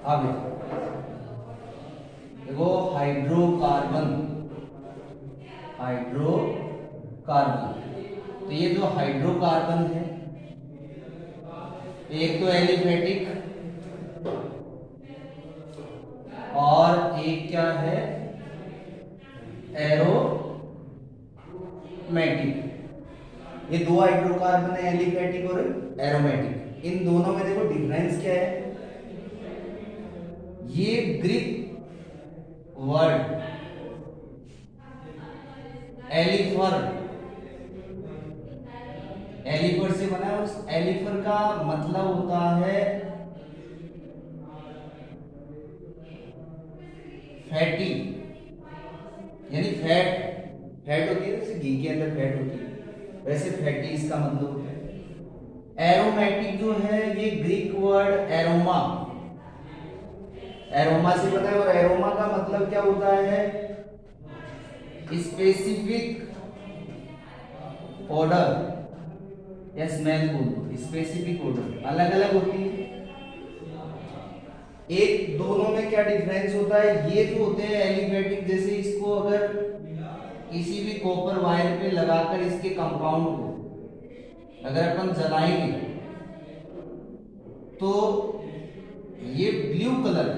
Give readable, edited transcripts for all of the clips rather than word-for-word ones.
अब देखो हाइड्रोकार्बन, तो ये जो हाइड्रोकार्बन है, एक तो एलिफेटिक और एक क्या है, एरोमेटिक। ये दो हाइड्रोकार्बन है, एलिफेटिक और एरोमेटिक। इन दोनों में देखो डिफरेंस क्या है। ये ग्रीक वर्ड एलिफर से बना है। उस एलिफर का मतलब होता है फैटी, यानी फैट होती है, जैसे घी के अंदर फैट होती है, वैसे फैटी इसका मतलब होता है। एरोमेटिक जो है ये ग्रीक वर्ड एरोमा से बना है, और एरोमा का मतलब क्या होता है, स्पेसिफिक ऑर्डर या स्मेल बोल, स्पेसिफिक ऑर्डर अलग अलग होती है। एक दोनों में क्या डिफरेंस होता है, ये जो होते हैं एलिफेटिक, जैसे इसको अगर किसी भी कॉपर वायर पे लगाकर इसके कंपाउंड को अगर अपन जलाएंगे तो ये ब्लू कलर,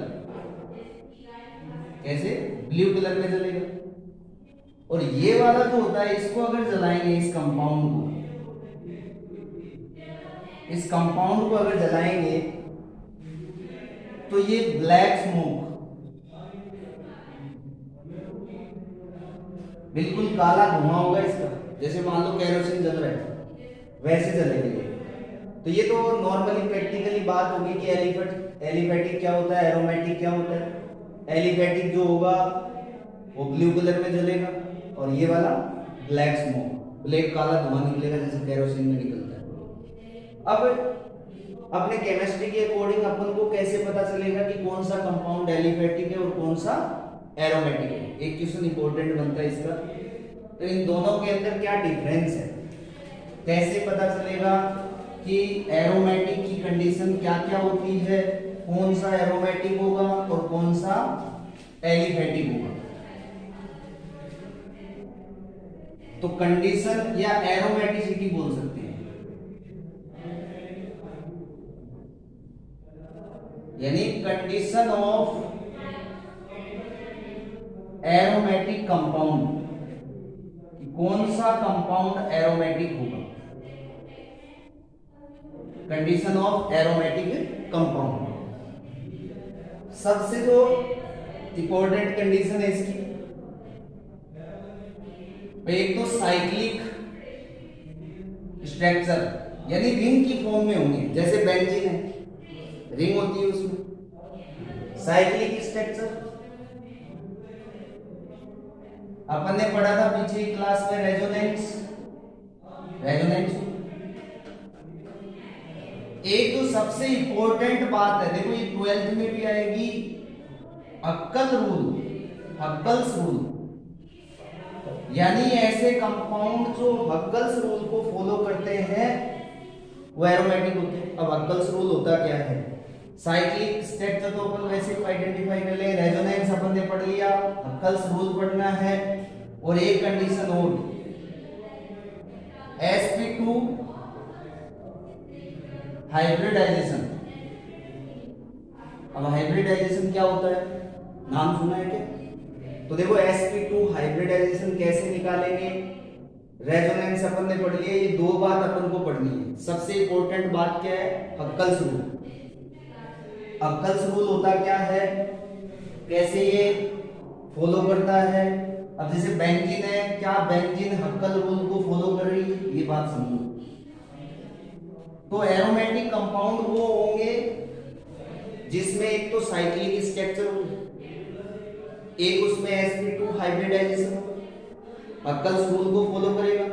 कैसे ब्लू कलर में जलेगा। और ये वाला जो होता है, इसको अगर जलाएंगे, इस कंपाउंड को अगर जलाएंगे तो ये ब्लैक स्मोक, बिल्कुल काला धुआं होगा इसका, जैसे मान लो केरोसिन जल रहा है वैसे जलेंगे। तो ये तो नॉर्मली प्रैक्टिकली बात होगी कि एलिफेटिक क्या होता है, एरोमेटिक क्या होता है। एलिफेटिक जो होगा वो ब्लू कलर में जलेगा, और ये वाला ब्लैक स्मोक, ब्लैक काला धुआं निकलेगा जैसे केरोसिन में निकलता है। अब अपने केमिस्ट्री के अकॉर्डिंग अपन को कैसे पता चलेगा कि कौन सा कंपाउंड एलिफेटिक है और कौन सा एरोमेटिक है। एक क्वेश्चन इंपॉर्टेंट बनता है इसका। तो इन दोनों के अंदर क्या डिफरेंस है, कैसे पता चलेगा कि एरोमेटिक की कंडीशन क्या क्या होती है, कौन सा एरोमेटिक होगा और कौन सा एलिफेटिक होगा। तो कंडीशन या एरोमेटिसिटी बोल सकते हैं, यानी कंडीशन ऑफ एरोमेटिक कंपाउंड, कौन सा कंपाउंड एरोमेटिक होगा। कंडीशन ऑफ एरोमेटिक कंपाउंड सबसे जो इंपॉर्टेंट कंडीशन है इसकी, एक तो साइक्लिक स्ट्रक्चर, यानी रिंग की फॉर्म में होंगे, जैसे बेंजीन है रिंग होती है उसमें। साइक्लिक स्ट्रक्चर अपन ने पढ़ा था पीछे क्लास में, रेजोनेंस। एक तो सबसे इंपॉर्टेंट बात है, देखो ये 12th में भी आएगी, हक्कल्स रूल, यानी ऐसे कंपाउंड जो हक्कल्स रूल को फॉलो करते हैं वो एरोमेटिक होते हैं। अब हक्कल्स रूल होता क्या है, साइक्लिक स्ट्रक्चर तो अपन वैसे आइडेंटिफाई कर ले, रेजोनेंस अपन ने पढ़ लिया, हक्कल्स रूल पढ़ना है, और एक कंडीशन और, sp2 हाइब्रिडाइजेशन। अब हाइब्रिडाइजेशन क्या होता है, नाम सुना है क्या। तो देखो sp2 हाइब्रिडाइजेशन कैसे निकालेंगे, रेजोनेंस अपन ने पढ़ लिया, ये दो बात अपन को पढ़नी है। सबसे इंपॉर्टेंट बात क्या है, हक्कल्स रूल। हक्कल्स रूल होता क्या है, कैसे ये फॉलो करता है। अब जैसे बेंजीन है, क्या बेंजीन हक्कल रूल को फॉलो कर रही है, ये बात समझो। तो एरोमेटिक कंपाउंड वो होंगे जिसमें एक तो साइक्लिक स्ट्रक्चर होगा, एक उसमें sp2 हाइब्रिडाइजेशन होगा, हक्कल्स रूल को फॉलो करेगा,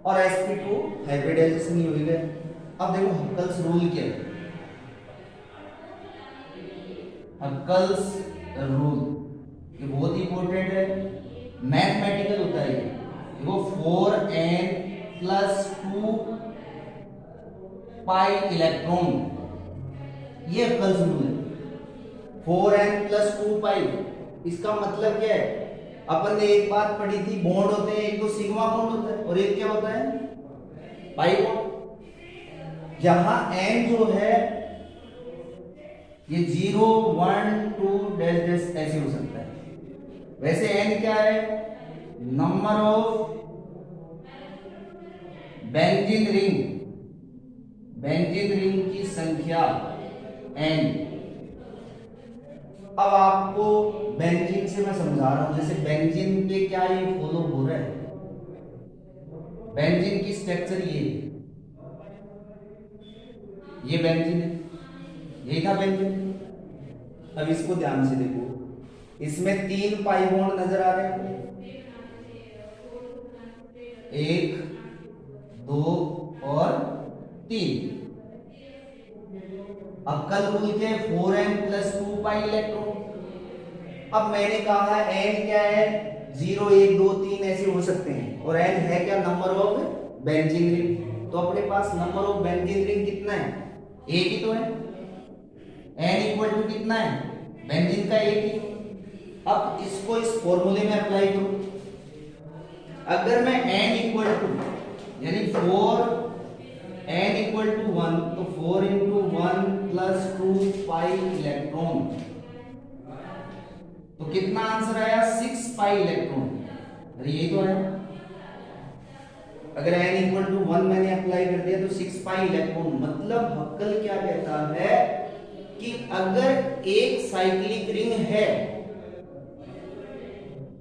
और sp2 हाइब्रिडाइजेशन ही होगा। अब देखो हक्कल्स रूल क्या है, हक्कल्स रूल ये बहुत इंपॉर्टेंट है, मैथमेटिकल होता है ये। वो 4n + 2 पाई इलेक्ट्रॉन, ये हक्कल्स रूल है। 4n प्लस 2 पाई। इसका मतलब क्या है, अपन ने एक बात पढ़ी थी, बॉन्ड होते हैं, एक तो सिग्मा बॉन्ड होता है और एक क्या होता है, पाई बॉन्ड। यहां n जो है ये 0 1 2 डैश डैश ऐसे हो सकता है। वैसे n क्या है, नंबर ऑफ बेंजीन रिंग की संख्या n। अब आपको बेंजीन से मैं समझा रहा हूं, जैसे बेंजीन पे क्या ये फॉलो हो रहा है, बेंजीन की स्ट्रक्चर ये बेंजीन है, यही था बेंजीन। अब इसको ध्यान से देखो, इसमें 3 पाई बॉन्ड नजर आ रहे हैं, 1 2 और 3। अब कल रूल के 4n प्लस 2 पाई इलेक्ट्रॉन। अब मैंने कहा n क्या है, 0 1 2 3 ऐसे हो सकते हैं, और n है क्या, नंबर ऑफ बेंजीन रिंग। तो अपने पास नंबर ऑफ बेंजीन रिंग कितना है, एक ही तो है। n इक्वल टू कितना है, बेंजीन का एक ही। अब इसको इस फॉर्मूले में अप्लाई करो। अगर मैं n इक्वल टू यानी 4 n इक्वल टू 1, तो 4 इंटू 1 प्लस 2 पाई इलेक्ट्रॉन, तो कितना आंसर आया, 6 पाई इलेक्ट्रॉन। अरे यही तो है, अगर n इक्वल टू 1 मैंने अप्लाई कर दिया तो 6 पाई इलेक्ट्रॉन। मतलब हक्कल क्या कहता है कि अगर एक साइक्लिक रिंग है,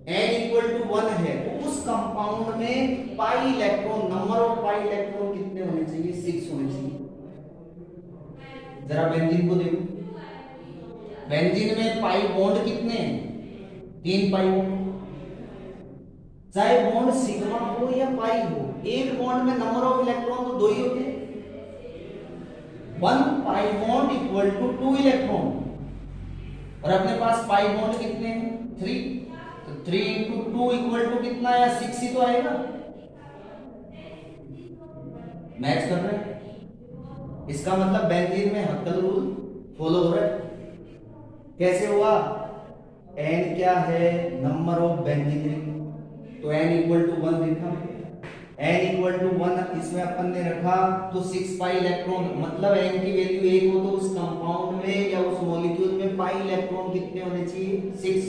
n इक्वल टू 1 है, तो उस कंपाउंड में pi electron, number of pi electron कितने होने चाहिए, 6 होने चाहिए। जरा बेंजीन को देखो, बेंजीन में पाई बॉन्ड कितने हैं, 3 पाई बॉन्ड। चाहे बॉन्ड सिग्मा हो या पाई हो, एक बॉन्ड में नंबर ऑफ इलेक्ट्रॉन तो 2 ही होते हैं। 1 pi bond equal to 2 electron, और अपने पास पाई बॉन्ड कितने हैं, 3। तो 3 इंटू 2 इक्वल टू कितना है, 6 ही तो आएगा। मैच कर रहे हैं, इसका मतलब बेंजीन में हक्कल रूल फॉलो हो रहा है। कैसे हुआ, n क्या है, नंबर ऑफ बेंजीन रिंग, तो n इक्वल टू 1 लिखा, n इक्वल टू 1 इसमें अपन ने रखा, तो 6 पाई इलेक्ट्रॉन। मतलब n की वैल्यू 1 हो तो उस कंपाउंड में या उस मॉलिक्यूल में पाई इलेक्ट्रॉन कितने होने चाहिए, 6।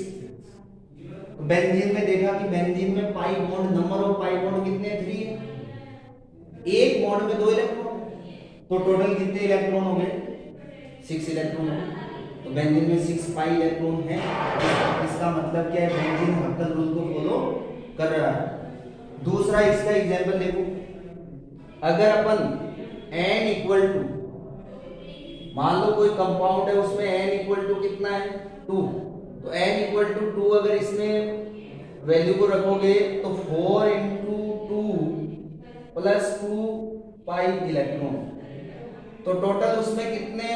तो बेंजीन में देखा कि बेंजीन में pi bond, number of pi bond कितने, 3 है। एक बॉन्ड में 2 इलेक्ट्रॉन, तो टोटल कितने इलेक्ट्रॉन हो गए, 6 इलेक्ट्रॉन हो गए। तो बेंजीन में 6 पाई इलेक्ट्रॉन है। इसका मतलब क्या है, बेंजीन हक्कल रूल को फॉलो कर रहा है। दूसरा इसका एग्जांपल देखो, अगर अपन n इक्वल टू, मान लो कोई कंपाउंड है उसमें n इक्वल टू कितना है, 2, तो n इक्वल टू 2 अगर इसमें वैल्यू को रखोगे तो 4 इंटू 2 प्लस 2 पाई इलेक्ट्रॉन, तो टोटल उसमें कितने,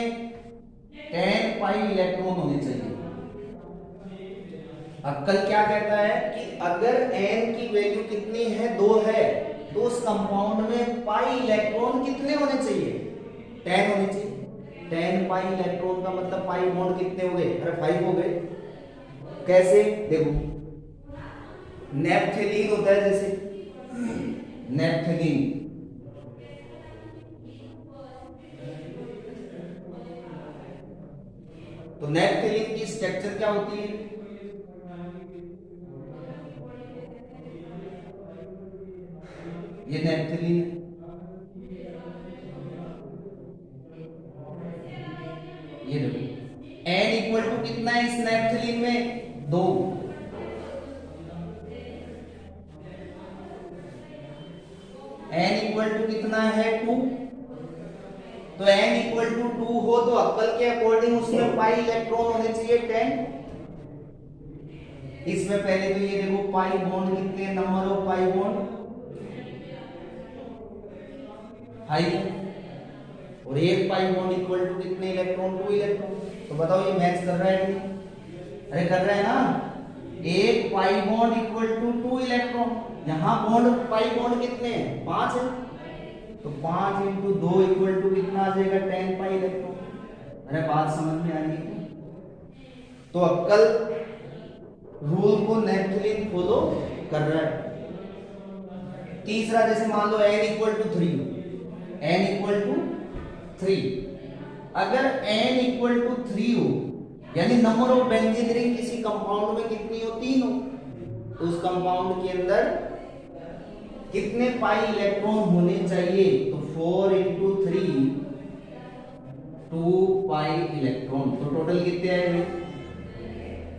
10 पाई इलेक्ट्रॉन होने चाहिए। अक्कल क्या कहता है कि अगर n की वैल्यू कितनी है, 2 है, तो उस कंपाउंड में पाई इलेक्ट्रॉन कितने होने चाहिए, 10 होने चाहिए। 10 पाई इलेक्ट्रॉन का मतलब पाई बॉन्ड कितने हो गए, अरे 5 हो गए। कैसे, देखो नेपथलीन होता है, जैसे नेपथलीन, तो नेपथलीन की स्ट्रक्चर क्या होती है, ये नेपथलीन है, ये देखो n इक्वल टू कितना है इस नेपथलीन में, 2। n इक्वल टू कितना है, 2। तो n इक्वल टू 2 हो तो अक्कल के अकॉर्डिंग उसमें पाई इलेक्ट्रॉन होने चाहिए 10। इसमें पहले तो ये देखो पाई बॉन्ड कितने, नंबर ऑफ पाई बॉन्ड 5, और एक पाई बॉन्ड इक्वल टू कितने इलेक्ट्रॉन, 2 इलेक्ट्रॉन। तो बताओ ये मैच कर रहा है कि नहीं, अरे कर रहा है ना। एक pi bond equal to 2 electron, यहां बॉन्ड पाई बॉन्ड कितने हैं, 5 है, तो 5 इंटू 2 इक्वल टू कितना आ जाएगा, 10 पाई इलेक्ट्रॉन। अरे बात समझ में आ रही है, तो अक्कल रूल को नेपथलीन फॉलो कर रहा है। तीसरा, जैसे मान लो n equal to 3, n equal to 3, अगर n इक्वल टू 3 हो यानी नंबर ऑफ बेंजीन रिंग किसी कंपाउंड में कितनी हो, 3 हो, तो उस कंपाउंड के अंदर कितने पाई इलेक्ट्रॉन होने चाहिए, तो 4 इंटू 3 2 पाई इलेक्ट्रॉन, तो टोटल कितने आएंगे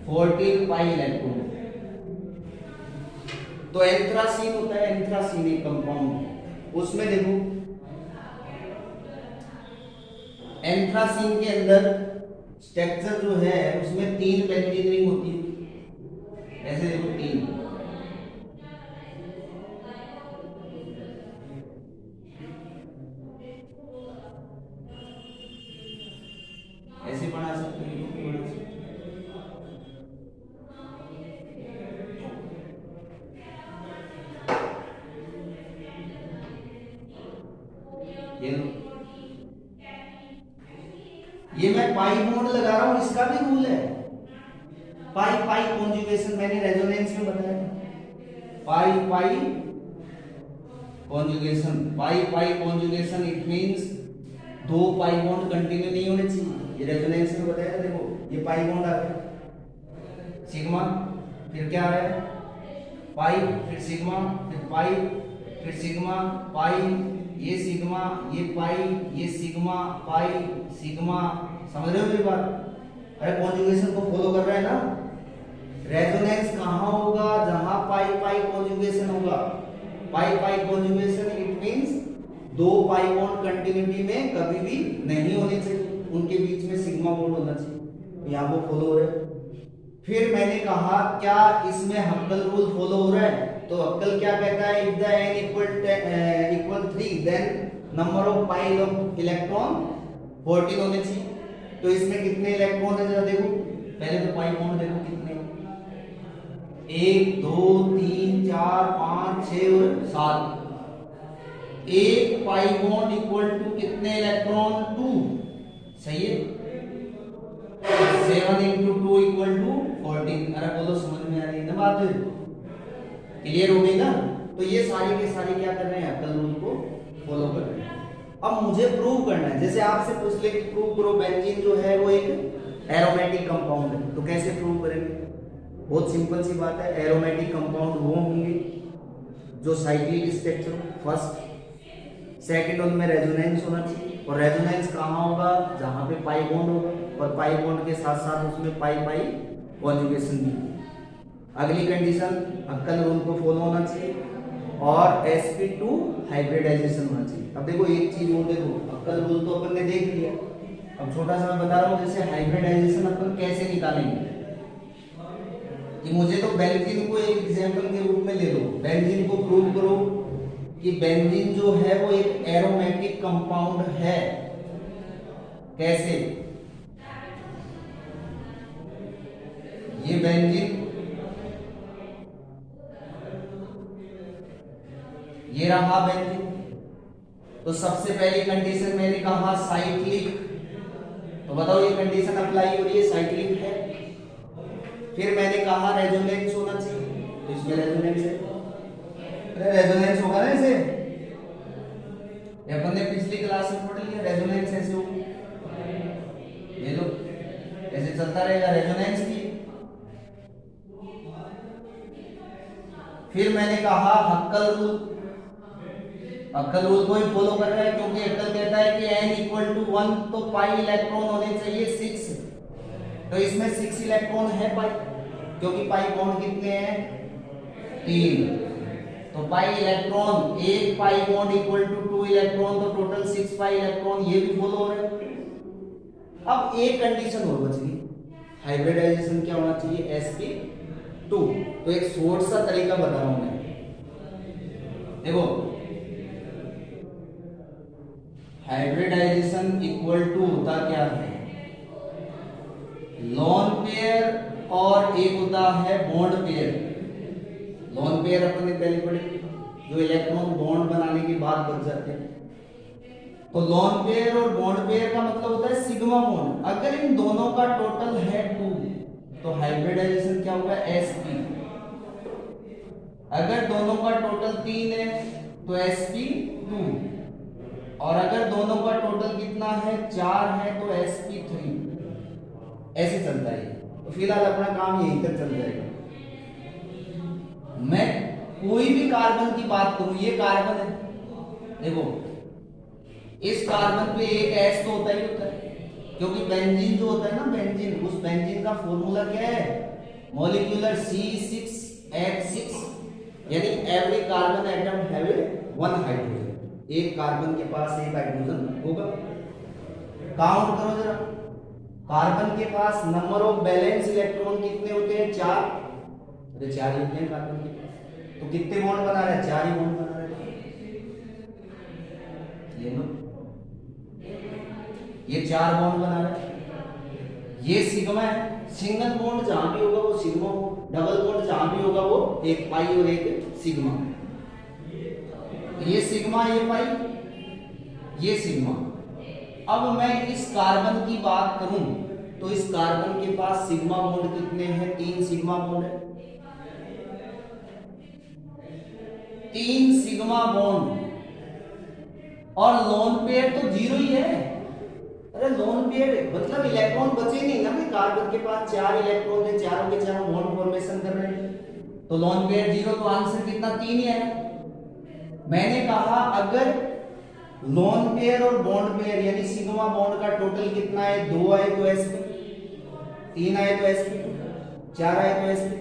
14 पाई इलेक्ट्रॉन। तो एंथ्रासीन होता है, एंथ्रासीन एक कंपाउंड, उसमें देखो एंथ्रासीन के अंदर स्ट्रक्चर जो है उसमें 3 बेंजीन रिंग होती है, ऐसे देखो 3, ऐसे बना सकते हैं, ये मैं पाई बॉन्ड लगा रहा हूं, इसका भी रूल है, पाई पाई कॉन्जुगेशन, मैंने रेजोनेंस में बताया, pi pi conjugation, pi pi conjugation it means 2 pi bond continue नहीं होने चाहिए, ये रेजोनेंस में बताया था। देखो ये पाई बॉन्ड आ गया, सिग्मा, फिर क्या आ रहा है पाई, फिर सिग्मा, फिर पाई, फिर सिग्मा पाई, ये सिग्मा, ये पाई, ये सिग्मा पाई सिग्मा, समझ रहे हो मेरी बात? अरे कॉन्जुगेशन को फॉलो कर रहा है ना। रेजोनेंस कहां होगा, जहां पाई पाई कॉन्जुगेशन होगा, pi pi conjugation it means 2 pi bond continuity में कभी भी नहीं होने चाहिए, उनके बीच में सिग्मा बॉन्ड होना चाहिए, यहां वो फॉलो हो रहा है। फिर मैंने कहा क्या इसमें हक्कल रूल फॉलो हो रहा है, तो हक्कल क्या कहता है, if the n equal 3 then number of pi of electron 14 होने चाहिए। तो इसमें कितने इलेक्ट्रॉन है जरा देखो, पहले तो पाई बॉन्ड देखो कितने, 1 2 3 4 5 6 और 7, एक पाई बॉन्ड इक्वल टू कितने इलेक्ट्रॉन, 2, सही है, 7 इंटू 2 इक्वल टू 14। अरे बोलो समझ में आ रही है ना बात, क्लियर हो गई ना? तो ये सारी के सारी क्या कर रहे हैं, हक्कल रूल को फॉलो कर रहे हैं। अब मुझे प्रूव करना है, जैसे आपसे पूछ ले कि प्रूव करो बेंजीन जो है वो एक एरोमेटिक कंपाउंड है, तो कैसे प्रूव करेंगे? बहुत सिंपल सी बात है, एरोमेटिक कंपाउंड वो होंगे जो साइक्लिक स्ट्रक्चर हो, फर्स्ट, सेकंड उनमें रेजोनेंस होना चाहिए, और रेजोनेंस कहाँ होगा, जहां पे पाई बॉन्ड होगा, और पाई बॉन्ड के साथ साथ उसमें पाई पाई कॉन्जुगेशन भी। अगली कंडीशन, हक्कल रूल को फॉलो होना चाहिए, और sp2 हाइब्रिडाइजेशन होना चाहिए। अब देखो एक चीज और देखो, हक्कल रूल तो अपन ने देख लिया, अब छोटा सा मैं बता रहा हूँ जैसे हाइब्रिडाइजेशन अपन कैसे निकालेंगे, कि मुझे तो बेंजीन को एक एग्जांपल के रूप में ले लो, बेंजीन को प्रूव करो कि बेंजीन जो है वो एक एरोमेटिक कंपाउंड है। कैसे? ये बेंजीन, ये रहा बेंजीन, तो सबसे पहली कंडीशन मैंने कहा साइक्लिक, तो बताओ ये कंडीशन अप्लाई हो रही है, साइक्लिक है। फिर मैंने कहा रेजोनेंस होना चाहिए, तो इसमें रेजोनेंस है, रेजोनेंस होगा ना ऐसे, अपन ने पिछली क्लास में पढ़ लिया, रेजोनेंस ऐसे होगा, ये लो ऐसे चलता रहेगा, रेजोनेंस की। फिर मैंने कहा हक्कल रूल, हक्कल रूल को ही फॉलो कर रहा है, क्योंकि हक्कल कहता है कि n इक्वल टू 1 तो पाई इलेक्ट्रॉन होने चाहिए 6, तो इसमें 6 इलेक्ट्रॉन है पाई, क्योंकि पाई बॉन्ड कितने हैं, 3, तो पाई इलेक्ट्रॉन, एक pi bond equal to 2 electron, तो टोटल 6 पाई इलेक्ट्रॉन, ये भी फॉलो हो रहा है। अब एक कंडीशन और बच गई, हाइब्रिडाइजेशन क्या होना चाहिए, sp2। तो एक शॉर्ट सा तरीका बता रहा हूं मैं, देखो हाइब्रिडाइजेशन इक्वल टू होता क्या है, लोन पेयर और एक होता है बॉन्ड पेयर। लोन पेयर अपन ने पहले पढ़े, जो इलेक्ट्रॉन बॉन्ड बनाने के बाद बच जाते हैं। तो लोन पेयर और बॉन्ड पेयर का मतलब होता है सिग्मा बॉन्ड। अगर इन दोनों का टोटल है 2, तो हाइब्रिडाइजेशन क्या होगा sp। अगर दोनों का टोटल 3 है तो sp2, और अगर दोनों का टोटल कितना है 4 है तो sp3। ऐसे चलता है। तो फिलहाल अपना काम यहीं तक चल जाएगा। मैं कोई भी कार्बन की बात करूं, ये कार्बन है, देखो इस कार्बन पे एक S तो होता ही होता है, क्योंकि बेंजीन जो होता है ना, बेंजीन, उस बेंजीन का फॉर्मूला क्या है, मॉलिक्यूलर C6H6, यानी every carbon atom have one hydrogen. एक कार्बन के पास एक हाइड्रोजन होगा। काउंट करो जरा, कार्बन के पास नंबर ऑफ बैलेंस इलेक्ट्रॉन कितने होते हैं, 4। अरे 4 ही होते हैं कार्बन के पास। तो कितने बॉन्ड बना रहे हैं, 4 ही बॉन्ड बना रहे हैं। ये लो, ये 4 बॉन्ड बना रहे हैं। ये सिग्मा है। सिंगल बॉन्ड जहां भी होगा वो सिग्मा हो, डबल बॉन्ड जहां भी होगा वो एक पाई और एक सिग्मा। ये सिग्मा, ये पाई, ये सिग्मा। अब मैं इस कार्बन की बात करूं तो इस कार्बन के पास सिग्मा बॉन्ड कितने हैं, 3 सिग्मा बॉन्ड है। 3 सिग्मा बॉन्ड, और लोन पेयर तो 0 ही है। अरे लोन पेयर मतलब इलेक्ट्रॉन बचे नहीं ना, कार्बन के पास 4 इलेक्ट्रॉन है, चारों के चारों बॉन्ड फॉर्मेशन कर रहे हैं, तो लोन पेयर 0, तो आंसर कितना, 3 ही है। मैंने कहा अगर लोन पेयर और बॉन्ड पेयर यानी सिग्मा बॉन्ड का टोटल कितना है, 2 आए तो sp, 3 आए तो sp2, 4 आए तो sp2,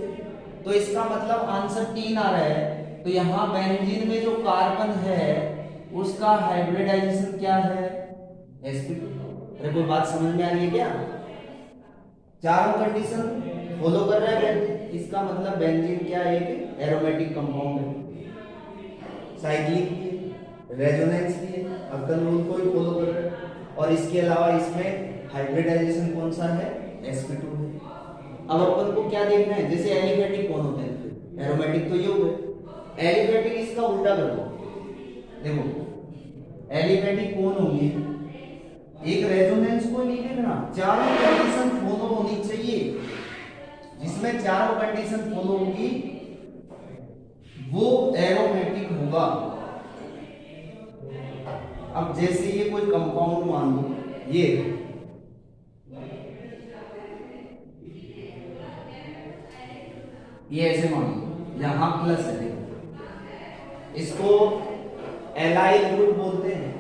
तो इसका मतलब आंसर 3 आ रहा है। तो यहाँ बेंजीन में जो कार्बन है उसका हाइब्रिडाइजेशन क्या है, sp2। अरे कोई बात समझ में आ रही है क्या? चारों कंडीशन फॉलो कर रहा है बेंजीन, इसका मतलब बेंजीन क्या है, एक एरोमेटिक कंपाउंड है, साइक्लिक भी है, रेजोनेंस भी है, अक्कल रूल को ही फॉलो कर रहा है। और इसके अलावा इसमें हाइब्रिडाइजेशन कौन सा है, sp2 है। अब अपन को क्या देखना है, जैसे एलिफेटिक कौन होते हैं, एरोमेटिक तो ये हो गए। एलिफेटिक इसका उल्टा कर दो, देखो एलिफेटिक कौन होंगे, एक रेजोनेंस को नहीं देखना, चारों कंडीशन फॉलो होनी चाहिए। जिसमें चारों कंडीशन फॉलो होगी वो एरोमेटिक होगा। अब जैसे ये कोई कंपाउंड मान लो, ये ऐसे मान लो, यहां प्लस है, देखो इसको एलाइल ग्रुप बोलते हैं,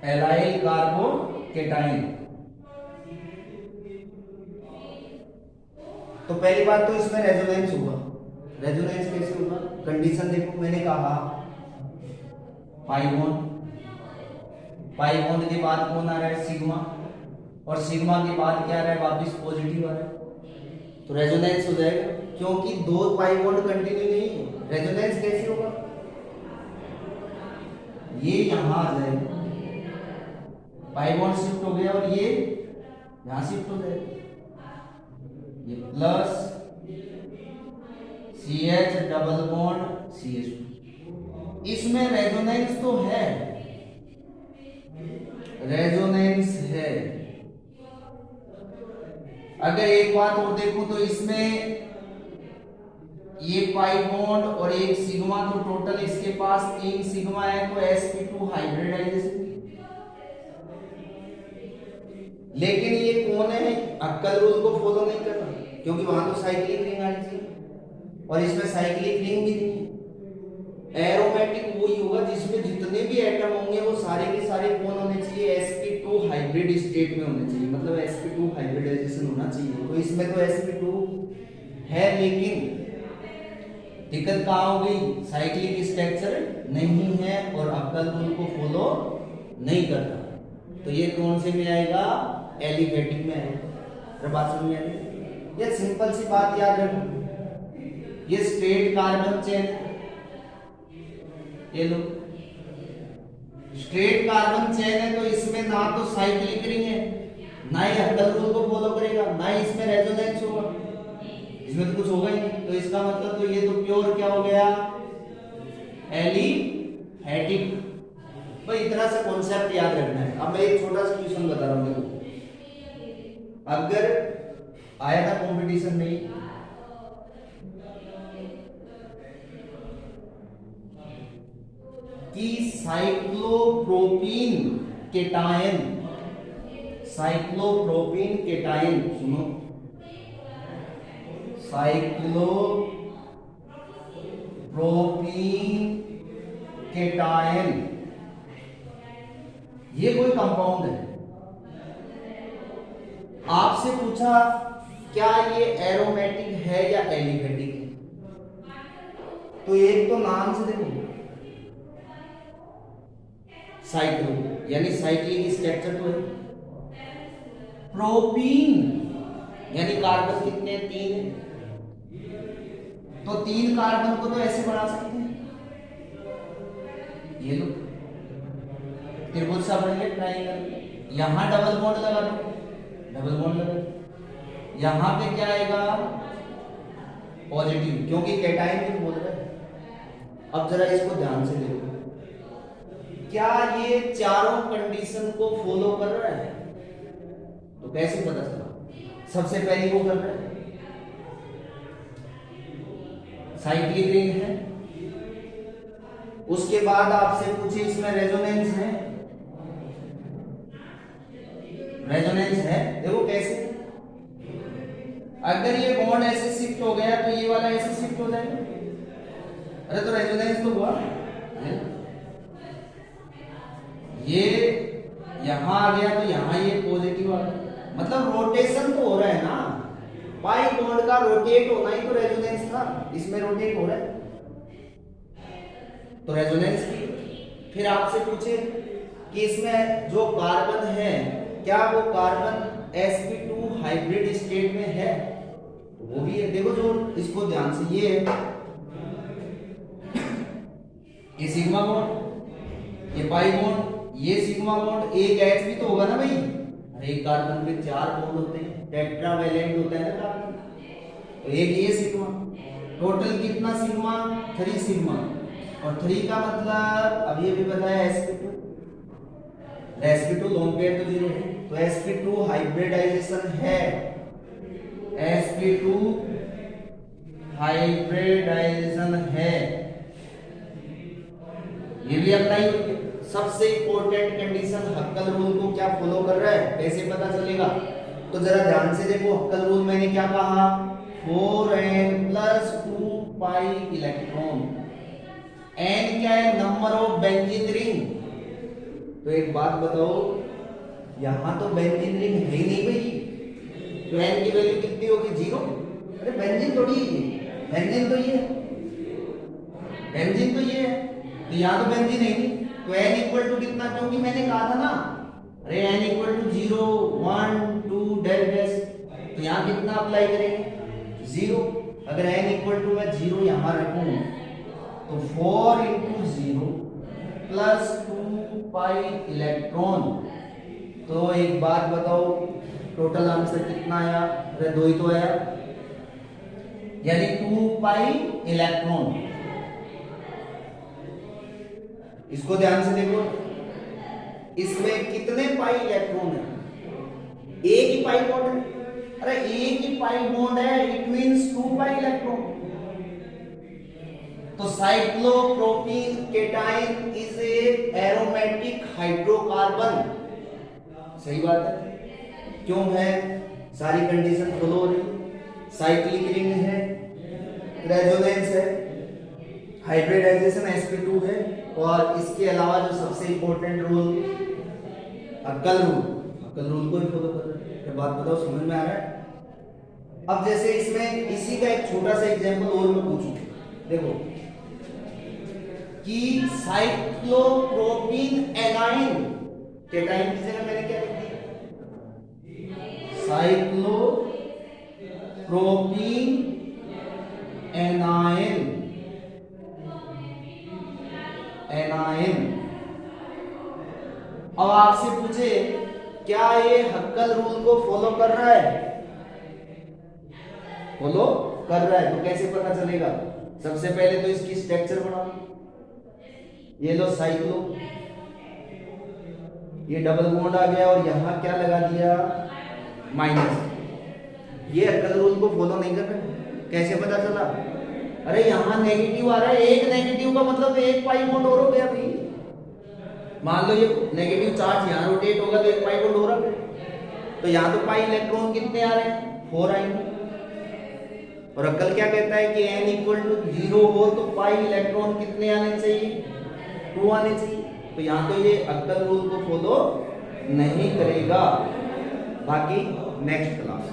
एलाइल कार्बोकेटाइन। तो पहली बात तो इसमें रेजोनेंस होगा। रेजोनेंस कैसे होगा, कंडीशन देखो, मैंने कहा पाई बॉन्ड के बाद कौन आ रहा है, सिग्मा, और सिग्मा के बाद क्या आ रहा है, वापस पॉजिटिव आ रहा है, तो रेजोनेंस हो जाएगा। क्योंकि 2 पाई बॉन्ड कंटिन्यू नहीं है, रेजोनेंस कैसे होगा, ये यहां आ जाएगा, पाई बॉन्ड शिफ्ट हो गया और ये यहां शिफ्ट हो जाएगा, ये plus CH double bond CH2। इसमें रेजोनेंस तो है, रेजोनेंस है। अगर एक बात और देखो तो इसमें ये पाई बॉन्ड और एक सिग्मा, तो टोटल इसके पास 3 सिग्मा है, तो sp2 हाइब्रिडाइजेशन। लेकिन ये कौन है, अक्कल रूल को फॉलो नहीं कर रहा, क्योंकि वहां तो साइक्लिक रिंग आनी चाहिए और इसमें साइक्लिक रिंग भी नहीं है। एरोमेटिक वही होगा जिसमें जितने भी एटम होंगे वो सारे के सारे कौन होने चाहिए, sp2 हाइब्रिड स्टेट में होने चाहिए, मतलब sp2 हाइब्रिडाइजेशन होना चाहिए। तो इसमें तो sp2 है, लेकिन दिक्कत कहाँ हो गई, साइक्लिक स्ट्रक्चर नहीं है और अक्कल रूल को फॉलो नहीं करता, तो ये कौन से में आएगा, एलिफेटिक में आएगा। बात समझ में आ रही? ये सिंपल सी बात याद रखो, ये स्ट्रेट कार्बन चेन, ये लो स्ट्रेट कार्बन चेन है, तो इसमें ना तो साइक्लिक रिंग है, ना ही अक्कल रूल को फॉलो करेगा, ना ही इसमें रेजोनेंस होगा, इसमें तो कुछ होगा ही नहीं। तो इसका मतलब तो ये तो प्योर क्या हो गया, एलिफेटिक। तो इतना सा कॉन्सेप्ट याद रखना है। अब मैं एक छोटा सा क्वेश्चन बता रहा हूँ, देखो अगर आया था कंपटीशन में कि साइक्लोप्रोपीन केटायन, साइक्लोप्रोपीन केटायन, सुनो, साइक्लोप्रोपीन केटायन ये कोई कंपाउंड है, आपसे पूछा क्या ये एरोमेटिक है या एलिफेटिक है, तो एक तो नाम से देखो साइक्लो यानी साइक्लिक स्ट्रक्चर तो है, प्रोपीन यानी कार्बन कितने, 3 है, तो 3 कार्बन को तो ऐसे बना सकते हैं, ये लो त्रिभुज सा बन गया ट्रायंगल, यहां डबल बॉन्ड लगा दो, डबल बॉन्ड लगा दो, यहां पे क्या आएगा पॉजिटिव, क्योंकि कैटायन भी बोल रहा है। अब जरा इसको ध्यान से देखो, क्या ये चारों कंडीशन को फॉलो कर रहा है, तो कैसे पता चला, सबसे पहले वो कर रहा है, साइक्लिक रिंग है, उसके बाद आपसे पूछे इसमें रेजोनेंस है, रेजोनेंस है, देखो कैसे, अगर ये बॉन्ड ऐसे शिफ्ट हो गया तो ये वाला ऐसे शिफ्ट हो जाएगा, अरे तो रेजोनेंस तो हुआ, ये यहां आ गया तो यहां ये पॉजिटिव आ गया, मतलब रोटेशन तो हो रहा है ना, पाई बॉन्ड का रोटेट होना ही तो रेजोनेंस था, इसमें रोटेट हो रहा है तो रेजोनेंस की। फिर आपसे पूछे कि इसमें जो कार्बन है क्या वो कार्बन sp2 हाइब्रिड स्टेट में है, वो भी है, देखो जो इसको ध्यान से, ये सिग्मा बॉन्ड, ये पाई बॉन्ड, ये सिग्मा बॉन्ड, एक H भी तो होगा ना भाई, अरे एक कार्बन में 4 बॉन्ड होते हैं, टेट्रावैलेंट होता है ना कार्बन, तो एक ये सिग्मा, टोटल कितना सिग्मा, 3 सिग्मा, और 3 का मतलब अब ये भी बताया sp2, sp2 लोन पेयर तो 0 है, तो sp2 हाइब्रिडाइजेशन है, sp2 हाइब्रिडाइजेशन है, ये भी अपना ही सबसे इंपॉर्टेंट कंडीशन, हक्कल रूल को क्या फॉलो कर रहा है, कैसे पता चलेगा, तो जरा ध्यान से देखो, हक्कल रूल मैंने क्या कहा, 4n + 2 पाई इलेक्ट्रॉन, n क्या है, नंबर ऑफ बेंजीन रिंग, तो एक बात बताओ, यहां तो बेंजीन रिंग है ही नहीं भाई, तो n की वैल्यू कितनी होगी, 0, अरे बेंजीन थोड़ी है, बेंजीन तो ये है, बेंजीन तो ये है, तो यहां तो बेंजीन है नहीं, तो n इक्वल टू कितना, क्योंकि मैंने कहा था ना, अरे n equal to 0 1 2 dash dash, तो यहां कितना अप्लाई करेंगे, 0, अगर n इक्वल टू मैं 0 यहां रखूं तो 4 × 0 + 2 पाई इलेक्ट्रॉन, तो एक बात बताओ टोटल आंसर कितना आया, अरे 2 ही तो आया, यानी 2 पाई इलेक्ट्रॉन, इसको ध्यान से देखो, इसमें कितने पाई इलेक्ट्रॉन है, एक ही पाई बॉन्ड है, अरे एक ही पाई बॉन्ड है, इट मींस 2 पाई इलेक्ट्रॉन, तो cyclopropene cation is a aromatic hydrocarbon, सही बात है, क्यों है, सारी कंडीशन फॉलो हो रही, साइक्लिक रिंग है, रेजोनेंस है, हाइब्रिडाइजेशन sp2 है, और इसके अलावा जो सबसे इंपॉर्टेंट रूल हक्कल रूल को ही फॉलो कर रहे हैं, बात बताओ समझ में आ रहा है। अब जैसे इसमें इसी का एक छोटा सा एग्जांपल और मैं पूछूं, देखो कि साइक्लोप्रोपीन एनाइन, केटाइन की जगह मैंने क्या लिख दिया, साइक्लोप्रोपीन एनाइन, एनाइन, अब आपसे पूछे क्या ये हक्कल रूल को फॉलो कर रहा है, फॉलो कर रहा है, तो कैसे पता चलेगा, सबसे पहले तो इसकी स्ट्रक्चर बनाओ, ये लो साइक्लो, ये डबल बॉन्ड आ गया और यहां क्या लगा दिया माइनस, ये अक्कल रूल को फॉलो नहीं कर रहे। कैसे पता चला? अरे यहाँ नेगेटिव आ रहा है, एक नेगेटिव का मतलब एक पाई बॉन्ड और हो गया भाई। मान लो ये नेगेटिव चार्ज यहाँ रोटेट होगा तो एक पाई बॉन्ड हो रहा है, तो यहाँ तो पाई इलेक्ट्रॉन कितने आ रहे हैं? 4 आएंगे। और अक्कल क्या कहता है कि n इक्वल टू 0 हो तो पाई इलेक्ट्रॉन कितने आने चाहिए? 2 आने चाहिए। तो यहाँ तो ये अक्कल रूल को फॉलो नहीं करेगा। बाकी नेक्स्ट क्लास